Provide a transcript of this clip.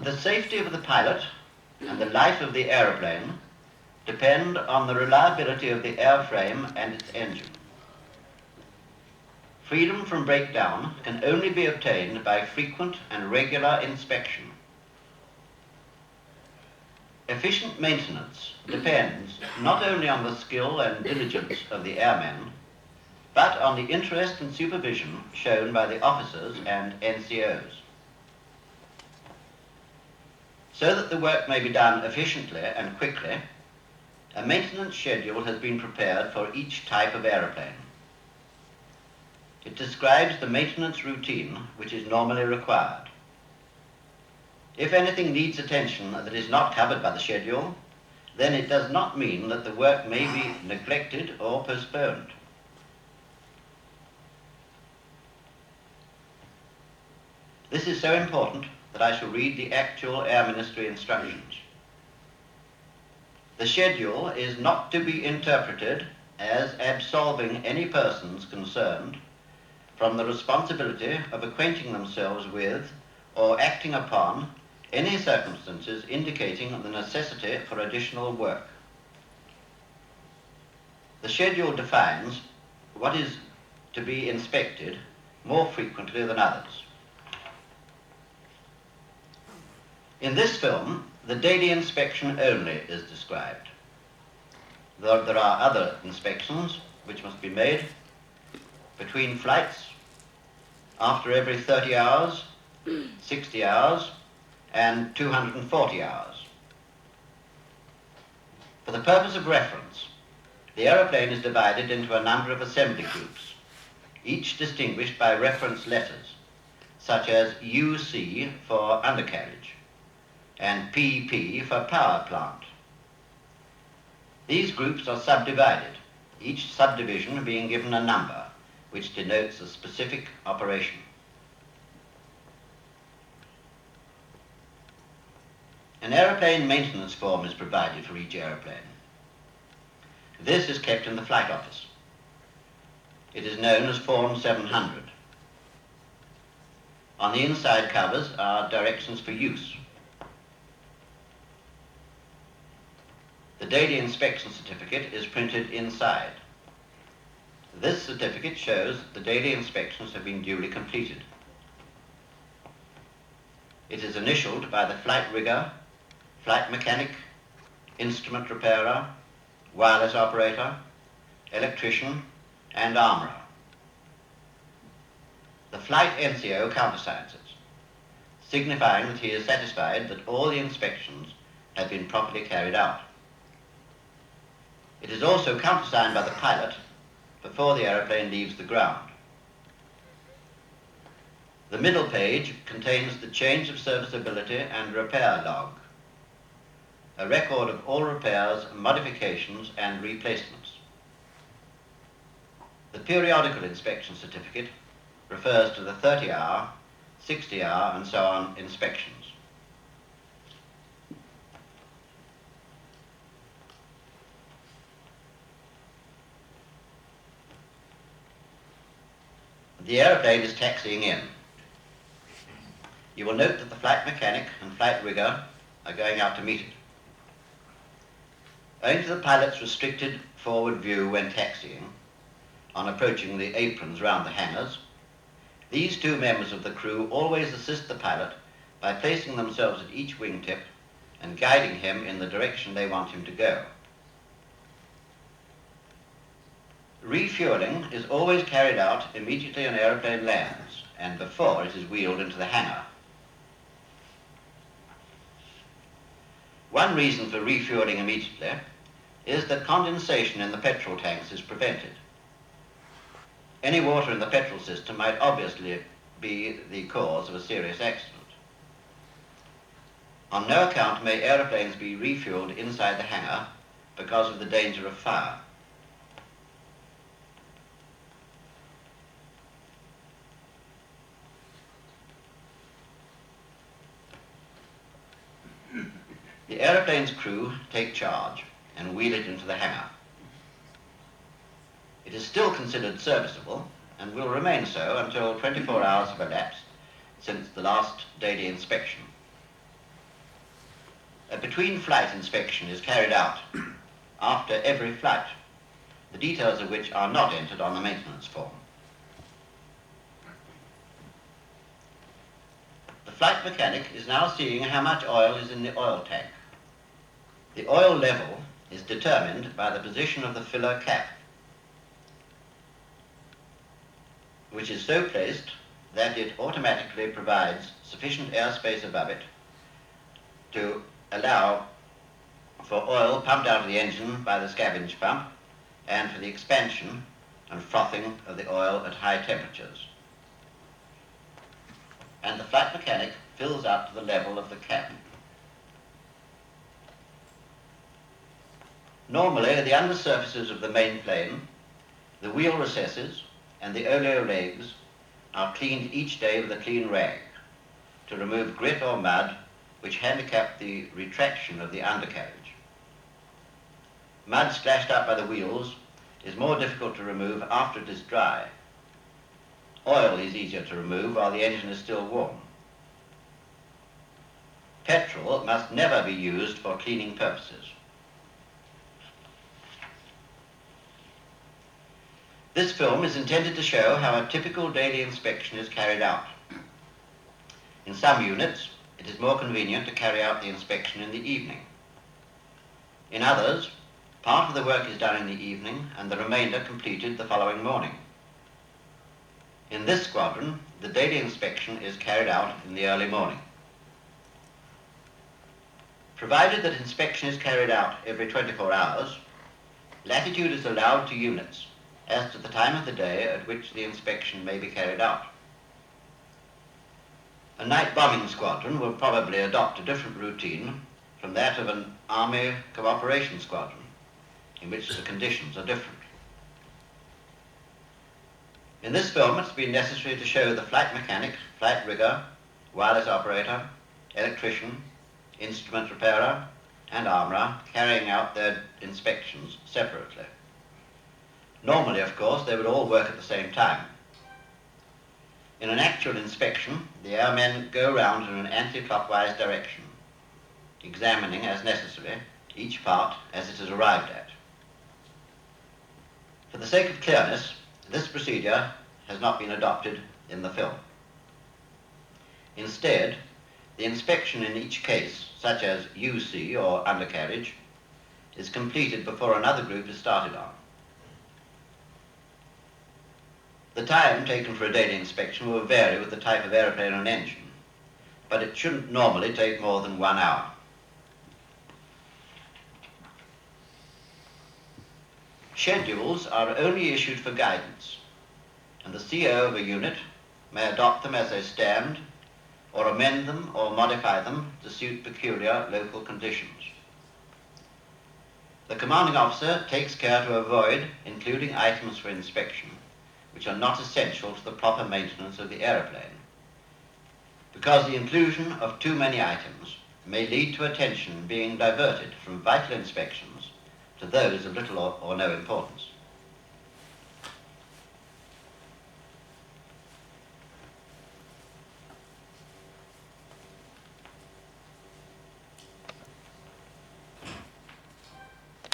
The safety of the pilot and the life of the aeroplane depend on the reliability of the airframe and its engine. Freedom from breakdown can only be obtained by frequent and regular inspection. Efficient maintenance depends not only on the skill and diligence of the airmen, but on the interest and supervision shown by the officers and NCOs. So that the work may be done efficiently and quickly, a maintenance schedule has been prepared for each type of aeroplane. It describes the maintenance routine which is normally required. If anything needs attention that is not covered by the schedule, then it does not mean that the work may be neglected or postponed. This is so important that I shall read the actual Air Ministry instructions. The schedule is not to be interpreted as absolving any persons concerned from the responsibility of acquainting themselves with or acting upon any circumstances indicating the necessity for additional work. The schedule defines what is to be inspected more frequently than others. In this film, the daily inspection only is described. There are other inspections which must be made between flights, after every 30 hours, 60 hours, and 240 hours. For the purpose of reference, the aeroplane is divided into a number of assembly groups, each distinguished by reference letters, such as UC for undercarriage, and PP for power plant. These groups are subdivided, each subdivision being given a number, which denotes a specific operation. An aeroplane maintenance form is provided for each aeroplane. This is kept in the flight office. It is known as Form 700. On the inside covers are directions for use. The daily inspection certificate is printed inside. This certificate shows that the daily inspections have been duly completed. It is initialed by the flight rigger, flight mechanic, instrument repairer, wireless operator, electrician, and armorer. The flight NCO countersigns it, signifying that he is satisfied that all the inspections have been properly carried out. It is also countersigned by the pilot before the aeroplane leaves the ground. The middle page contains the change of serviceability and repair log, a record of all repairs, modifications, and replacements. The periodical inspection certificate refers to the 30-hour, 60-hour, and so on inspections. The aeroplane is taxiing in. You will note that the flight mechanic and flight rigger are going out to meet it. Owing to the pilot's restricted forward view when taxiing, on approaching the aprons round the hangars, these two members of the crew always assist the pilot by placing themselves at each wingtip and guiding him in the direction they want him to go. Refueling is always carried out immediately an aeroplane lands and before it is wheeled into the hangar. One reason for refueling immediately is that condensation in the petrol tanks is prevented. Any water in the petrol system might obviously be the cause of a serious accident. On no account may aeroplanes be refueled inside the hangar because of the danger of fire. The aeroplane's crew take charge and wheel it into the hangar. It is still considered serviceable and will remain so until 24 hours have elapsed since the last daily inspection. A between-flight inspection is carried out after every flight, the details of which are not entered on the maintenance form. The flight mechanic is now seeing how much oil is in the oil tank. The oil level is determined by the position of the filler cap, which is so placed that it automatically provides sufficient airspace above it to allow for oil pumped out of the engine by the scavenge pump and for the expansion and frothing of the oil at high temperatures. And the flight mechanic fills up to the level of the cap. Normally, the undersurfaces of the main plane, the wheel recesses, and the oleo legs are cleaned each day with a clean rag to remove grit or mud which handicap the retraction of the undercarriage. Mud splashed up by the wheels is more difficult to remove after it is dry. Oil is easier to remove while the engine is still warm. Petrol must never be used for cleaning purposes. This film is intended to show how a typical daily inspection is carried out. In some units, it is more convenient to carry out the inspection in the evening. In others, part of the work is done in the evening and the remainder completed the following morning. In this squadron, the daily inspection is carried out in the early morning. Provided that inspection is carried out every 24 hours, latitude is allowed to units as to the time of the day at which the inspection may be carried out. A night bombing squadron will probably adopt a different routine from that of an army cooperation squadron, in which the conditions are different. In this film, it's been necessary to show the flight mechanic, flight rigger, wireless operator, electrician, instrument repairer, and armourer carrying out their inspections separately. Normally, of course, they would all work at the same time. In an actual inspection, the airmen go round in an anti-clockwise direction, examining as necessary each part as it is arrived at. For the sake of clearness, this procedure has not been adopted in the film. Instead, the inspection in each case, such as UC or undercarriage, is completed before another group is started on. The time taken for a daily inspection will vary with the type of aeroplane and engine, but it shouldn't normally take more than 1 hour. Schedules are only issued for guidance, and the CO of a unit may adopt them as they stand or amend them or modify them to suit peculiar local conditions. The commanding officer takes care to avoid including items for inspection which are not essential to the proper maintenance of the aeroplane, because the inclusion of too many items may lead to attention being diverted from vital inspections to those of little or no importance.